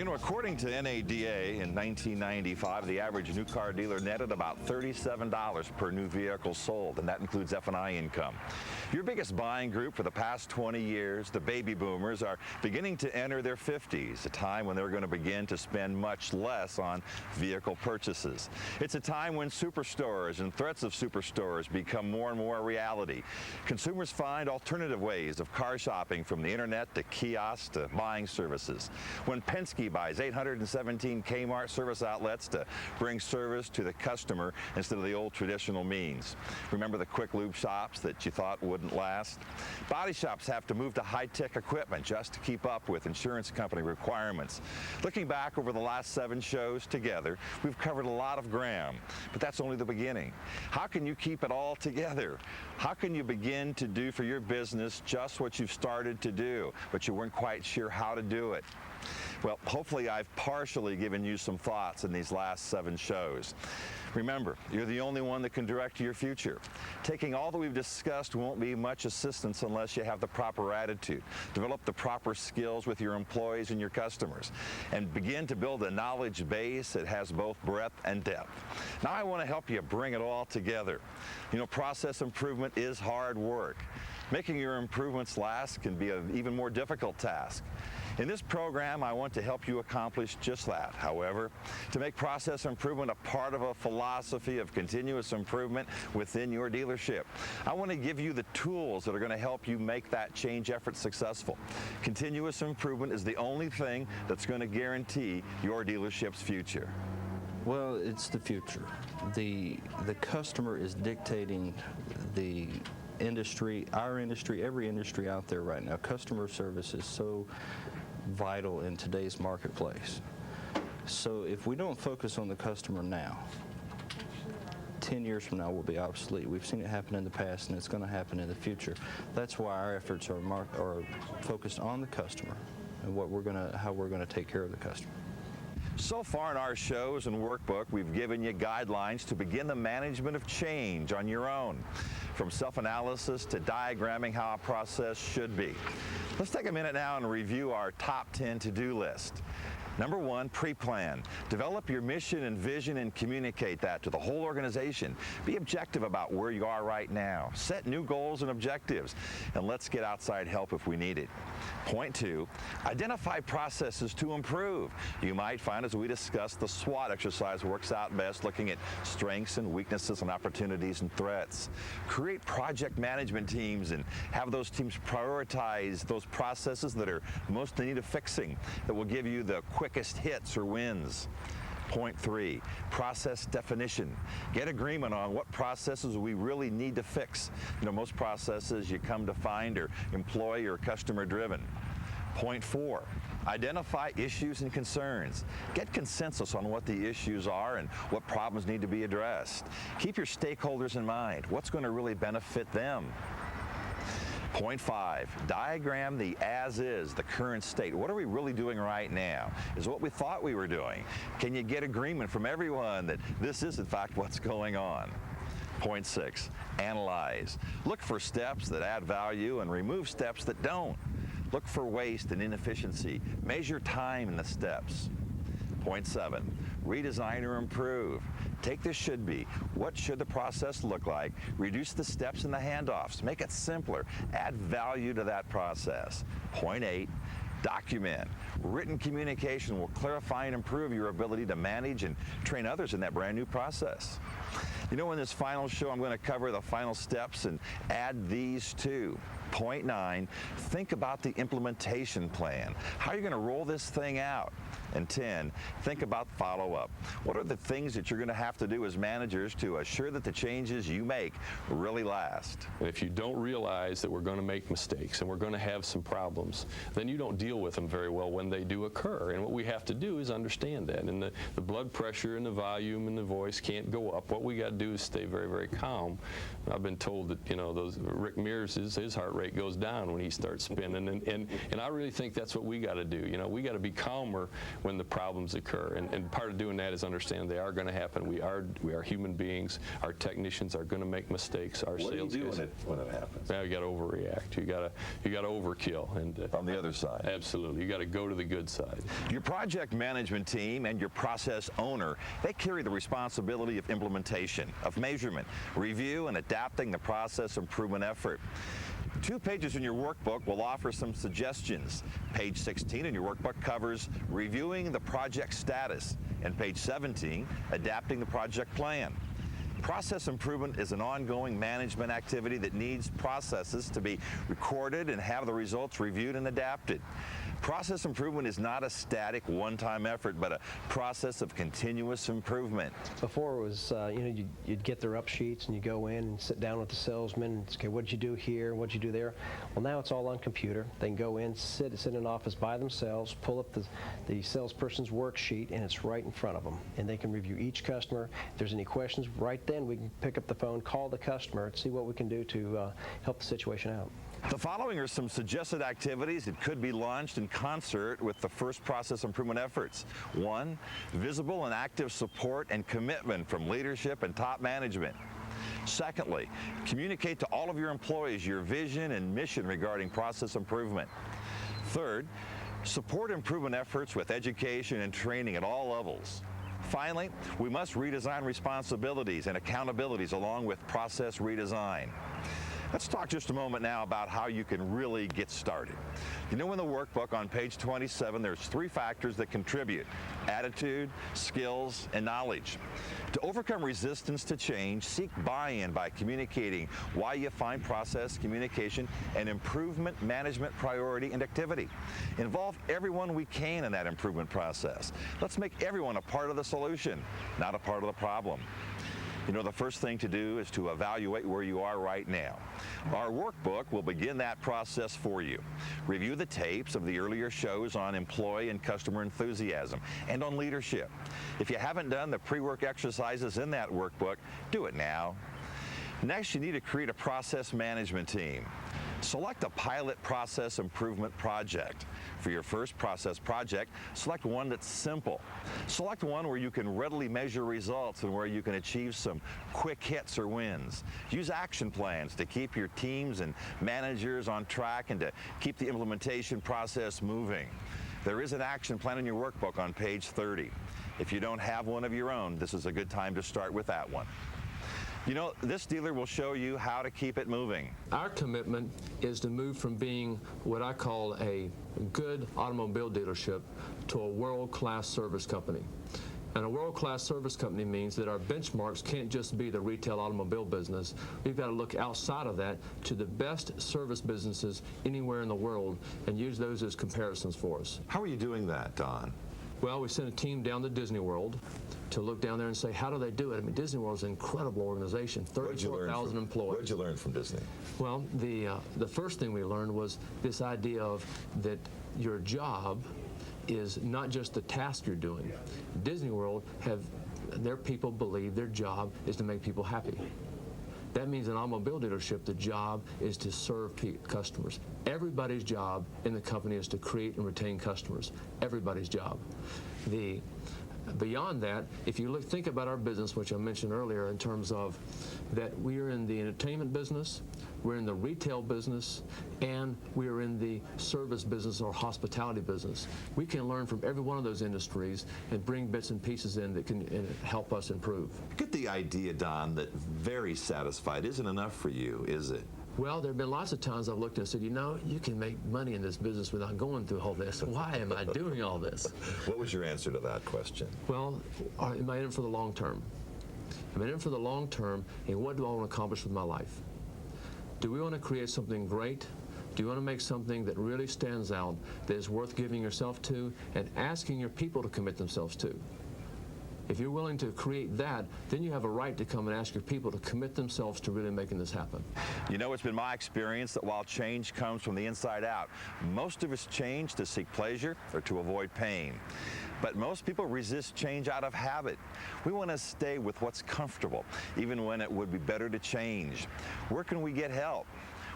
You know, according to NADA in 1995, the average new car dealer netted about $37 per new vehicle sold, and that includes F&I income. Your biggest buying group for the past 20 years, the baby boomers, are beginning to enter their 50s, a time when they're going to begin to spend much less on vehicle purchases. It's a time when superstores and threats of superstores become more and more a reality. Consumers find alternative ways of car shopping, from the internet to kiosks to buying services. When Penske buys 817 Kmart service outlets to bring service to the customer instead of the old traditional means. Remember the quick lube shops that you thought wouldn't last? Body shops have to move to high-tech equipment just to keep up with insurance company requirements. Looking back over the last 7 shows together, we've covered a lot of ground, but that's only the beginning. How can you keep it all together? How can you begin to do for your business just what you've started to do, but you weren't quite sure how to do it? Well, hopefully I've partially given you some thoughts in these last 7 shows. Remember, you're the only one that can direct your future. Taking all that we've discussed won't be much assistance unless you have the proper attitude. Develop the proper skills with your employees and your customers, and begin to build a knowledge base that has both breadth and depth. Now I want to help you bring it all together. You know, process improvement is hard work. Making your improvements last can be an even more difficult task. In this program, I want to help you accomplish just that. However, to make process improvement a part of a philosophy of continuous improvement within your dealership, I want to give you the tools that are going to help you make that change effort successful. Continuous improvement is the only thing that's going to guarantee your dealership's future. Well, it's the future. The customer is dictating the industry, our industry, every industry out there right now. Customer service is so vital in today's marketplace. So if we don't focus on the customer now, 10 years from now we'll be obsolete. We've seen it happen in the past, and it's going to happen in the future. That's why our efforts are focused on the customer and how we're going to take care of the customer. So far in our shows and workbook, we've given you guidelines to begin the management of change on your own, from self-analysis to diagramming how a process should be. Let's take a minute now and review our top 10 to-do list. Number 1, pre-plan. Develop your mission and vision and communicate that to the whole organization. Be objective about where you are right now. Set new goals and objectives, and let's get outside help if we need it. Point 2, identify processes to improve. You might find, as we discussed, the SWOT exercise works out best, looking at strengths and weaknesses and opportunities and threats. Create project management teams and have those teams prioritize those processes that are most in need of fixing, that will give you the quickest hits or wins. Point 3, process definition. Get agreement on what processes we really need to fix. You know, most processes you come to find are employee or customer driven. Point 4, identify issues and concerns. Get consensus on what the issues are and what problems need to be addressed. Keep your stakeholders in mind. What's going to really benefit them? Point 5, diagram the as-is, the current state. What are we really doing right now? Is what we thought we were doing? Can you get agreement from everyone that this is in fact what's going on? Point 6, analyze. Look for steps that add value and remove steps that don't. Look for waste and inefficiency. Measure time in the steps. Point 7, redesign or improve. Take the should be. What should the process look like? Reduce the steps and the handoffs. Make it simpler. Add value to that process. Point 8, document. Written communication will clarify and improve your ability to manage and train others in that brand new process. You know, in this final show, I'm going to cover the final steps and add these too. Point 9, think about the implementation plan. How are you going to roll this thing out? And 10, think about follow-up. What are the things that you're going to have to do as managers to assure that the changes you make really last? If you don't realize that we're going to make mistakes and we're going to have some problems, then you don't deal with them very well when they do occur. And what we have to do is understand that. And the blood pressure and the volume and the voice can't go up. What we got to do is stay very, very calm. I've been told that, you know, Rick Mears, his heart rate goes down when he starts spinning, and I really think that's what we got to do. You know, we got to be calmer when the problems occur, and part of doing that is understand they are going to happen. We are human beings. Our technicians are going to make mistakes. Our What sales do you guys, do when it happens? now you got to overreact. You got to overkill, and On the other side. absolutely, you got to go to the good side. Your project management team and your process owner, they carry the responsibility of implementation, of measurement, review, and adapting the process improvement effort. 2 pages in your workbook will offer some suggestions. Page 16 in your workbook covers reviewing the project status, and page 17, adapting the project plan. Process improvement is an ongoing management activity that needs processes to be recorded and have the results reviewed and adapted. Process improvement is not a static one-time effort, but a process of continuous improvement. Before it was, you know, you'd get their up sheets and you go in and sit down with the salesman and say, okay, what'd you do here, what'd you do there? Well, now it's all on computer. They can go in, sit in an office by themselves, pull up the salesperson's worksheet, and it's right in front of them. And they can review each customer. If there's any questions, right then we can pick up the phone, call the customer, and see what we can do to help the situation out. The following are some suggested activities that could be launched in concert with the first process improvement efforts. 1, visible and active support and commitment from leadership and top management. Secondly, communicate to all of your employees your vision and mission regarding process improvement. Third, support improvement efforts with education and training at all levels. Finally, we must redesign responsibilities and accountabilities along with process redesign. Let's talk just a moment now about how you can really get started. You know, in the workbook on page 27, there's 3 factors that contribute: attitude, skills, and knowledge. To overcome resistance to change, seek buy-in by communicating why you find process, communication, and improvement management priority and activity. Involve everyone we can in that improvement process. Let's make everyone a part of the solution, not a part of the problem. You know, the first thing to do is to evaluate where you are right now. Our workbook will begin that process for you. Review the tapes of the earlier shows on employee and customer enthusiasm and on leadership. If you haven't done the pre-work exercises in that workbook, do it now. Next, you need to create a process management team. Select a pilot process improvement project. For your first process project, select one that's simple. Select one where you can readily measure results and where you can achieve some quick hits or wins. Use action plans to keep your teams and managers on track and to keep the implementation process moving. There is an action plan in your workbook on page 30. If you don't have one of your own, this is a good time to start with that one. You know, this dealer will show you how to keep it moving. Our commitment is to move from being what I call a good automobile dealership to a world-class service company. And a world-class service company means that our benchmarks can't just be the retail automobile business. We've got to look outside of that to the best service businesses anywhere in the world and use those as comparisons for us. How are you doing that, Don? Well, we sent a team down to Disney World to look down there and say, how do they do it? I mean, Disney World is an incredible organization, 34,000 employees. What did you learn from Disney? Well, the first thing we learned was this idea of that your job is not just the task you're doing. Disney World their people believe their job is to make people happy. That means in an automobile dealership, the job is to serve customers. Everybody's job in the company is to create and retain customers. Everybody's job. Beyond that, if you think about our business, which I mentioned earlier, in terms of that we are in the entertainment business, we're in the retail business, and we are in the service business or hospitality business. We can learn from every one of those industries and bring bits and pieces in that can help us improve. Get the idea, Don, that very satisfied isn't enough for you, is it? Well, there have been lots of times I've looked and said, you know, you can make money in this business without going through all this. Why am I doing all this? What was your answer to that question? Well, am I in it for the long term? Am I in it for the long term, and what do I want to accomplish with my life? Do we want to create something great? Do you want to make something that really stands out, that is worth giving yourself to, and asking your people to commit themselves to? If you're willing to create that, then you have a right to come and ask your people to commit themselves to really making this happen. You know, it's been my experience that while change comes from the inside out, most of us change to seek pleasure or to avoid pain. But most people resist change out of habit. We want to stay with what's comfortable, even when it would be better to change. Where can we get help?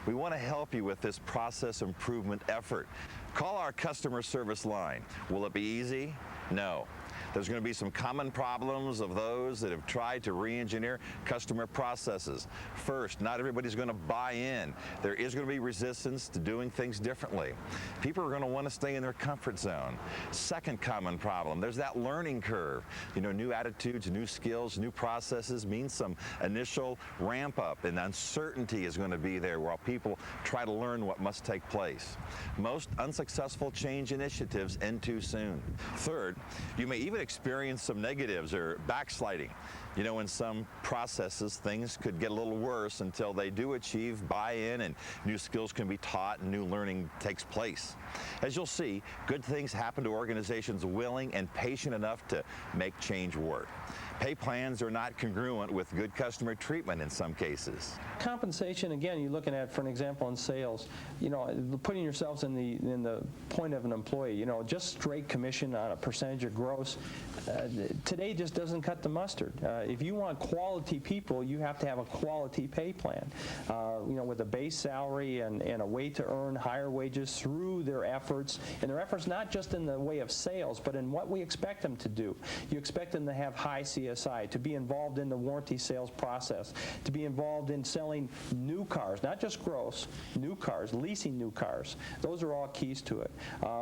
We want to help you with this process improvement effort. Call our customer service line. Will it be easy? No. There's going to be some common problems of those that have tried to re-engineer customer processes. First, not everybody's going to buy in. There is going to be resistance to doing things differently. People are going to want to stay in their comfort zone. Second common problem, there's that learning curve. You know, new attitudes, new skills, new processes means some initial ramp up, and uncertainty is going to be there while people try to learn what must take place. Most unsuccessful change initiatives end too soon. Third, you may even experience some negatives or backsliding. You know, in some processes, things could get a little worse until they do achieve buy-in and new skills can be taught and new learning takes place. As you'll see, good things happen to organizations willing and patient enough to make change work. Pay plans are not congruent with good customer treatment in some cases. Compensation, again, you're looking at, for an example, in sales, you know, putting yourselves in the point of an employee, you know, just straight commission on a percentage of gross, today just doesn't cut the mustard. If you want quality people, you have to have a quality pay plan, you know, with a base salary and a way to earn higher wages through their efforts, and their efforts not just in the way of sales, but in what we expect them to do. You expect them to have high CSI, to be involved in the warranty sales process, to be involved in selling new cars, not just gross, new cars, leasing new cars. Those are all keys to it.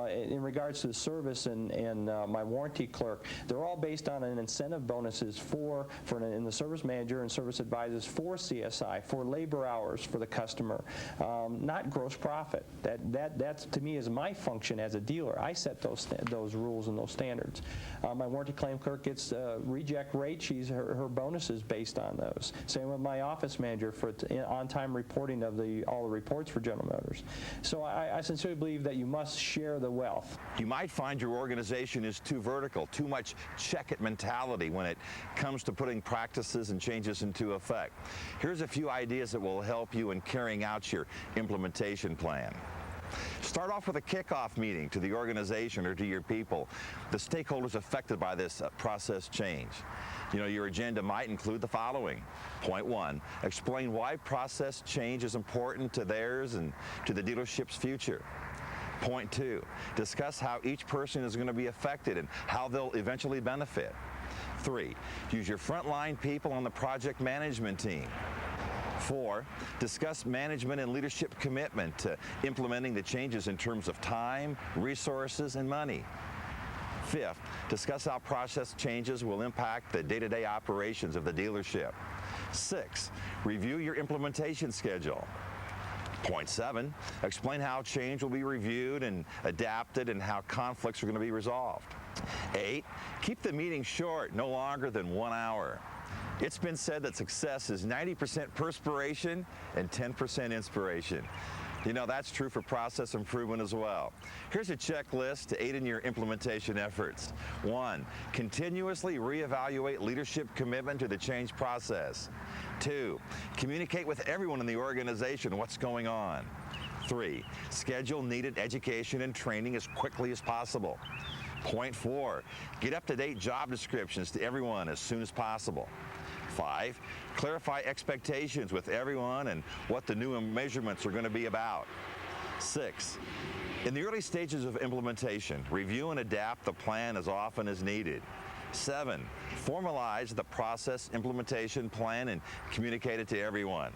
In regards to the service and my warranty clerk, they're all based on an incentive bonuses in the service manager and service advisors for CSI, for labor hours for the customer, not gross profit. That to me is my function as a dealer. I set those rules and those standards. My warranty claim clerk gets reject rate. Her bonus is based on those. Same with my office manager for on-time reporting of all the reports for General Motors. So I sincerely believe that you must share the wealth. You might find your organization is too vertical, too much check-it mentality when it comes to putting practices and changes into effect. Here's a few ideas that will help you in carrying out your implementation plan. Start off with a kickoff meeting to the organization or to your people, the stakeholders affected by this process change. You know, your agenda might include the following. Point 1, explain why process change is important to theirs and to the dealership's future. Point 2, discuss how each person is going to be affected and how they'll eventually benefit. 3, use your frontline people on the project management team. 4, discuss management and leadership commitment to implementing the changes in terms of time, resources, and money. 5th, discuss how process changes will impact the day-to-day operations of the dealership. 6, review your implementation schedule. Point 7, explain how change will be reviewed and adapted and how conflicts are going to be resolved. 8, keep the meeting short, no longer than 1 hour. It's been said that success is 90% perspiration and 10% inspiration. You know, that's true for process improvement as well. Here's a checklist to aid in your implementation efforts. 1, continuously reevaluate leadership commitment to the change process. 2, communicate with everyone in the organization what's going on. 3, schedule needed education and training as quickly as possible. Point 4, get up-to-date job descriptions to everyone as soon as possible. 5, clarify expectations with everyone and what the new measurements are going to be about. 6, in the early stages of implementation, review and adapt the plan as often as needed. 7, formalize the process implementation plan and communicate it to everyone.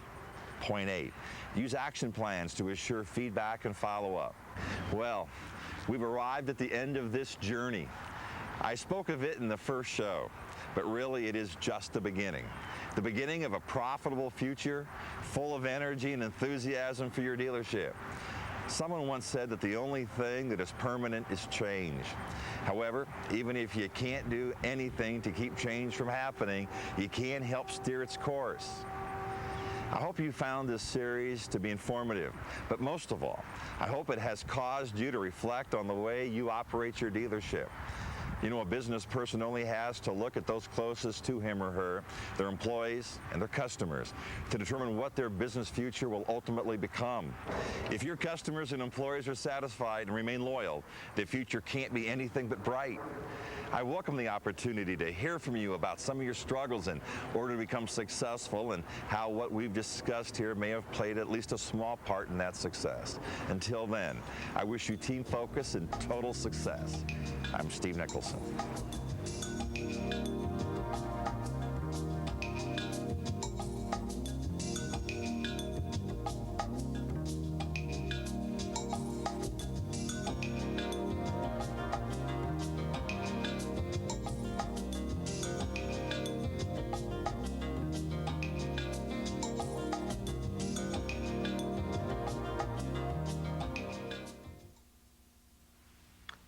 Point 8, use action plans to assure feedback and follow-up. Well, we've arrived at the end of this journey. I spoke of it in the first show, but really it is just the beginning of a profitable future full of energy and enthusiasm for your dealership. Someone once said that the only thing that is permanent is change. However, even if you can't do anything to keep change from happening, you can help steer its course. I hope you found this series to be informative, but most of all, I hope it has caused you to reflect on the way you operate your dealership. You know, a business person only has to look at those closest to him or her, their employees and their customers, to determine what their business future will ultimately become. If your customers and employees are satisfied and remain loyal, the future can't be anything but bright. I welcome the opportunity to hear from you about some of your struggles in order to become successful and how what we've discussed here may have played at least a small part in that success. Until then, I wish you team focus and total success. I'm Steve Nickelsen.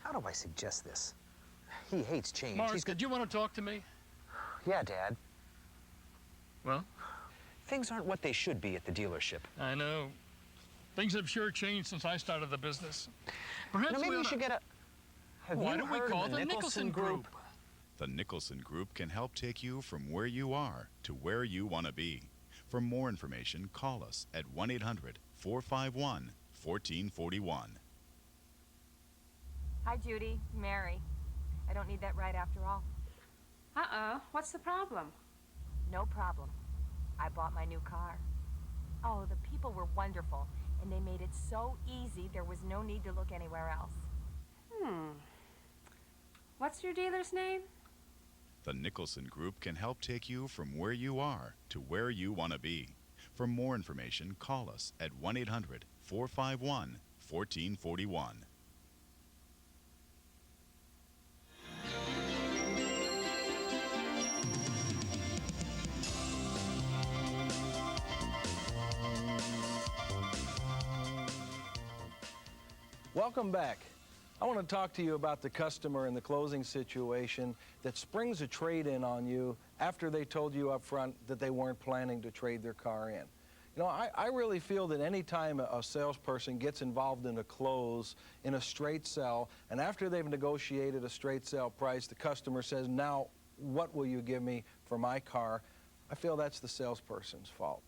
How do I suggest this? He hates change. Morris, did you want to talk to me? Yeah, Dad. Well, Things aren't what they should be at the dealership. I know. Things have sure changed since I started the business. Perhaps No, maybe we oughta- should get a... Have Why you don't we heard call of the Nickelsen Group? The Nickelsen Group can help take you from where you are to where you want to be. For more information, call us at 1-800-451-1441. Hi, Judy. Mary. I don't need that ride after all. Uh-oh. What's the problem? No problem. I bought my new car. Oh, the people were wonderful, and they made it so easy there was no need to look anywhere else. What's your dealer's name? The Nickelsen Group can help take you from where you are to where you want to be. For more information, call us at 1-800-451-1441. Welcome back. I want to talk to you about the customer in the closing situation that springs a trade-in on you after they told you up front that they weren't planning to trade their car in. You know, I really feel that any time a salesperson gets involved in a close, in a straight sell, and after they've negotiated a straight sell price, the customer says, now, what will you give me for my car? I feel that's the salesperson's fault.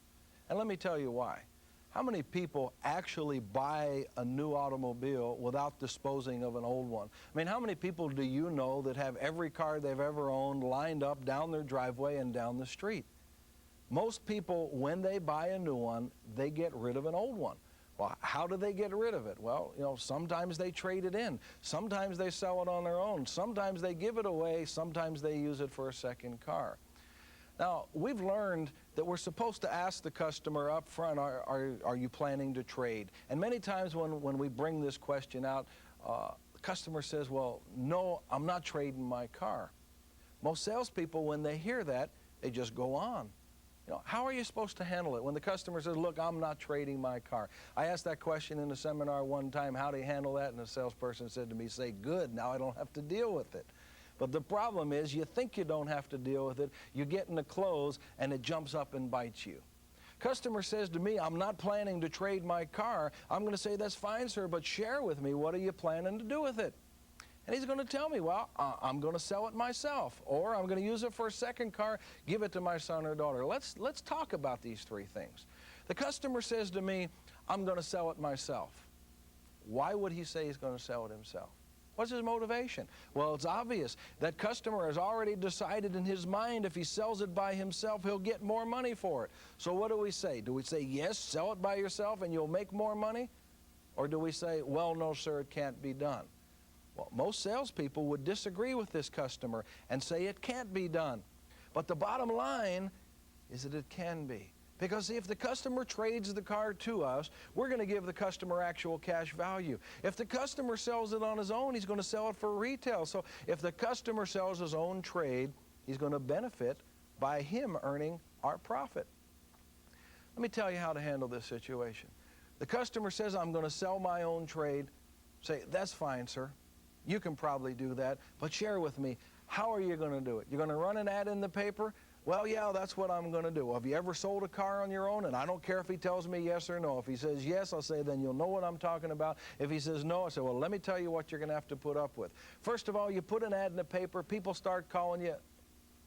And let me tell you why. How many people actually buy a new automobile without disposing of an old one? I mean, how many people do you know that have every car they've ever owned lined up down their driveway and down the street? Most people, when they buy a new one, they get rid of an old one. Well, how do they get rid of it? Well, you know, sometimes they trade it in. Sometimes they sell it on their own. Sometimes they give it away. Sometimes they use it for a second car. Now, we've learned that we're supposed to ask the customer up front, are you planning to trade? And many times when we bring this question out, the customer says, well, no, I'm not trading my car. Most salespeople, when they hear that, they just go on. You know, how are you supposed to handle it when the customer says, look, I'm not trading my car? I asked that question in a seminar one time, how do you handle that? And the salesperson said to me, say, good, now I don't have to deal with it. But the problem is you think you don't have to deal with it, you get in the close, and it jumps up and bites you. Customer says to me, I'm not planning to trade my car. I'm going to say, that's fine, sir, but share with me, what are you planning to do with it? And he's going to tell me, well, I'm going to sell it myself, or I'm going to use it for a second car, give it to my son or daughter. Let's talk about these three things. The customer says to me, I'm going to sell it myself. Why would he say he's going to sell it himself? What's his motivation? Well, it's obvious. That customer has already decided in his mind if he sells it by himself, he'll get more money for it. So what do we say? Do we say, yes, sell it by yourself and you'll make more money? Or do we say, well, no, sir, it can't be done? Well, most salespeople would disagree with this customer and say it can't be done. But the bottom line is that it can be. Because if the customer trades the car to us, we're going to give the customer actual cash value. If the customer sells it on his own, he's going to sell it for retail. So if the customer sells his own trade, he's going to benefit by him earning our profit. Let me tell you how to handle this situation. The customer says, I'm going to sell my own trade. Say, that's fine, sir. You can probably do that, but share with me, how are you going to do it? You're going to run an ad in the paper? Well, yeah, that's what I'm going to do. Have you ever sold a car on your own? And I don't care if he tells me yes or no. If he says yes, I'll say, then you'll know what I'm talking about. If he says no, I say, well, let me tell you what you're going to have to put up with. First of all, you put an ad in the paper, people start calling you.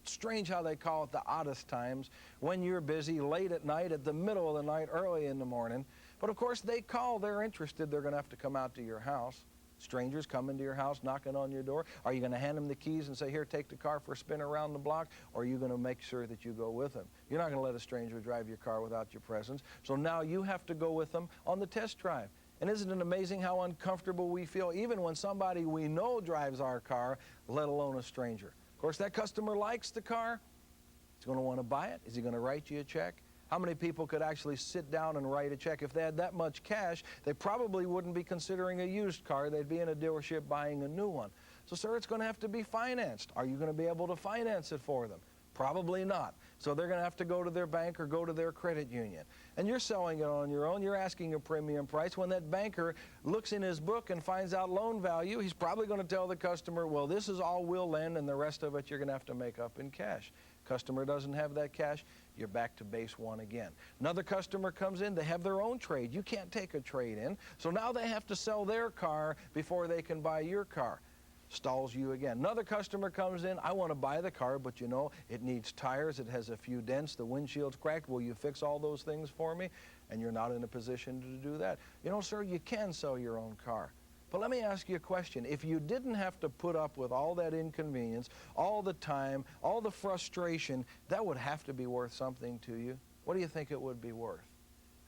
Strange how they call it the oddest times, when you're busy, late at night, at the middle of the night, early in the morning. But of course, they call, they're interested, they're going to have to come out to your house. Strangers come into your house, knocking on your door. Are you going to hand them the keys and say, here, take the car for a spin around the block? Or are you going to make sure that you go with them? You're not going to let a stranger drive your car without your presence. So now you have to go with them on the test drive. And isn't it amazing how uncomfortable we feel, even when somebody we know drives our car, let alone a stranger? Of course, that customer likes the car. He's going to want to buy it. Is he going to write you a check? How many people could actually sit down and write a check? If they had that much cash, they probably wouldn't be considering a used car. They'd be in a dealership buying a new one. So, sir, it's going to have to be financed. Are you going to be able to finance it for them? Probably not. So they're going to have to go to their bank or go to their credit union. And you're selling it on your own. You're asking a premium price. When that banker looks in his book and finds out loan value, he's probably going to tell the customer, well, this is all we'll lend, and the rest of it you're going to have to make up in cash. Customer doesn't have that cash, you're back to base one again. Another customer comes in, they have their own trade. You can't take a trade in, so now they have to sell their car before they can buy your car. Stalls you again. Another customer comes in, I want to buy the car, but you know, it needs tires, it has a few dents, the windshield's cracked, will you fix all those things for me? And you're not in a position to do that. You know, sir, you can sell your own car. But let me ask you a question. If you didn't have to put up with all that inconvenience, all the time, all the frustration, that would have to be worth something to you. What do you think it would be worth?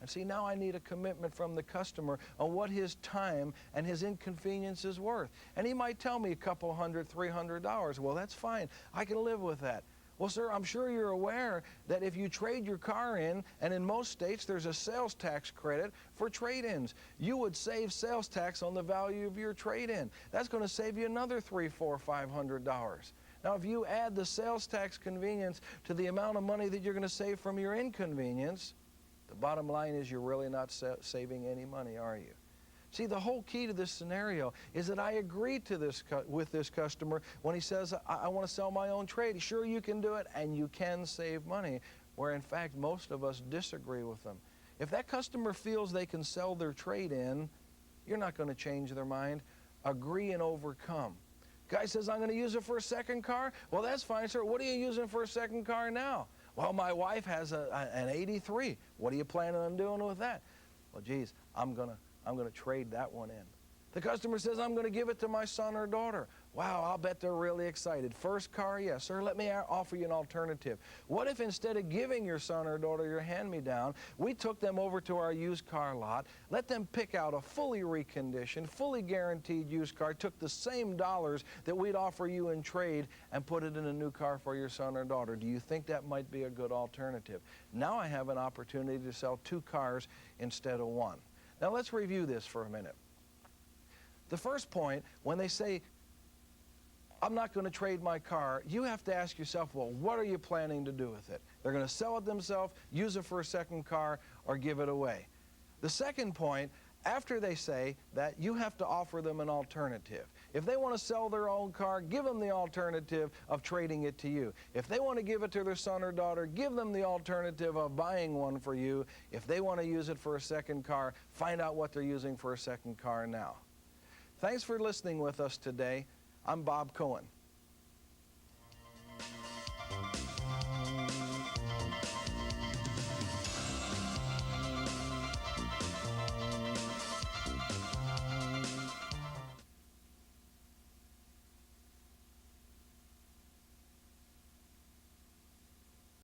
And see, now I need a commitment from the customer on what his time and his inconvenience is worth. And he might tell me a couple $100, $300. Well, that's fine. I can live with that. Well, sir, I'm sure you're aware that if you trade your car in, and in most states there's a sales tax credit for trade-ins, you would save sales tax on the value of your trade-in. That's going to save you another $300, $400, $500. Now, if you add the sales tax convenience to the amount of money that you're going to save from your inconvenience, the bottom line is you're really not saving any money, are you? See, the whole key to this scenario is that I agreed to this with this customer when he says, I want to sell my own trade. Sure, you can do it, and you can save money, where in fact most of us disagree with them. If that customer feels they can sell their trade in, you're not going to change their mind. Agree and overcome. Guy says, I'm going to use it for a second car. Well, that's fine, sir. What are you using for a second car now? Well, my wife has an 83. What are you planning on doing with that? Well, geez, I'm going to trade that one in. The customer says, I'm going to give it to my son or daughter. Wow, I'll bet they're really excited. First car, yes, sir, let me offer you an alternative. What if instead of giving your son or daughter your hand-me-down, we took them over to our used car lot, let them pick out a fully reconditioned, fully guaranteed used car, took the same dollars that we'd offer you in trade and put it in a new car for your son or daughter? Do you think that might be a good alternative? Now I have an opportunity to sell 2 cars instead of 1. Now let's review this for a minute. The first point, when they say, I'm not going to trade my car, you have to ask yourself, well, what are you planning to do with it? They're going to sell it themselves, use it for a second car, or give it away. The second point, after they say that, you have to offer them an alternative. If they want to sell their own car, give them the alternative of trading it to you. If they want to give it to their son or daughter, give them the alternative of buying one for you. If they want to use it for a second car, find out what they're using for a second car now. Thanks for listening with us today. I'm Bob Cohen.